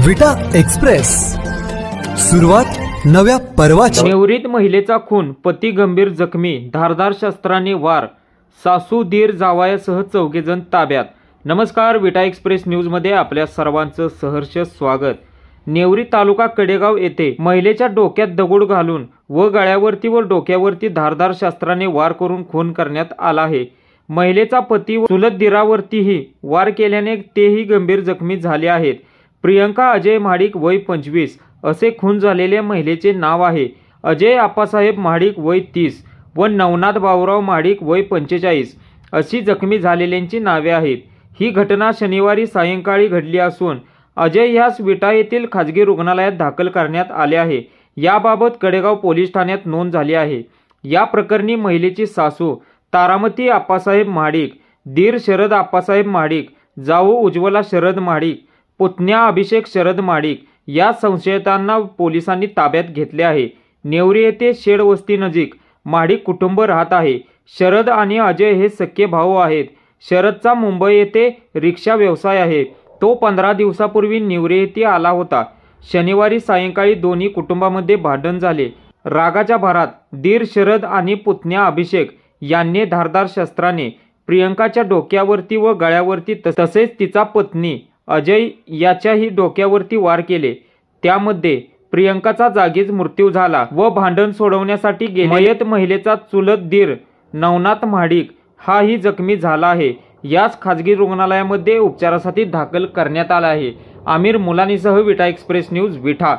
विटा एक्सप्रेस, सुरुवात नव्या पर्वाची। नेवरीत महिलेचा खून, पती गंभीर जखमी, धारदार शस्त्राने वार, सासू दीर जावयासह 4 जण ताब्यात। नमस्कार, विटा एक्सप्रेस न्यूज मध्ये आपल्या सर्वांचं सहर्ष स्वागत। नेवरी तालुका कडेगाव येथे महिलेच्या डोक्यात दगड घालून व गळ्यावरती व डोक्यावरती धारदार शस्त्राने वार करून खून करण्यात आला आहे। महिलेचा पती व चुलत दीरावरतीही वार केल्याने तेही गंभीर जखमी झाले आहेत। प्रियंका अजय महाडिक वय 25 असे खून झालेल्या महिलेचे नाव आहे। अजय आप्पासाहेब महाडिक वय 30 व नवनाथ बाबूराव महाडिक वय 45 अशी जखमी झालेल्यांची नावे आहेत। ही घटना शनिवारी सायंकाळी घडली असून अजय यास विटा येथील खाजगी रुग्णालयात दाखल करण्यात आले आहे। याबाबत कडेगाव पोलीस ठाण्यात नोंद झाली आहे। या प्रकरणी महिलेची सासू तारामती आप्पासाहेब महाडिक, दीर शरद आप्पासाहेब महाडिक, जाऊ उज्ज्वला शरद महाडिक, पुतण्या अभिषेक शरद महाडिक या संशयितांना पोलिसांनी ताब्यात घेतले आहे। नेवरी येथे शेड वस्ती नजीक महाडिक कुटुंब राहत आहे। शरद आणि अजय हे सख्खे भाऊ आहेत। शरदचा मुंबई येथे रिक्षा व्यवसाय आहे। तो 15 दिवसापूर्वी नेवरी येथे आला होता। शनिवारी सायंकाळी दोन्ही कुटुंबामध्ये भांडण झाले। रागाच्या भरात दीर शरद आणि पुतण्या अभिषेक यांनी धारदार शस्त्राने प्रियंकाच्या डोक्यावरती व गळ्यावरती तसेच तिचा पत्नी अजय याच्याही डोक्यावरती वार केले। त्यामध्ये प्रियंकाचा जागीच मृत्यू झाला व भांडण सोडवण्यासाठी मयत महिलेचा चुलत दीर नवनाथ महाडिक हाही जखमी झाला आहे। याच खाजगी रुग्णालयामध्ये उपचारासाठी दाखल करण्यात आला आहे। आमिर मुलानीसह विटा एक्सप्रेस न्यूज विटा।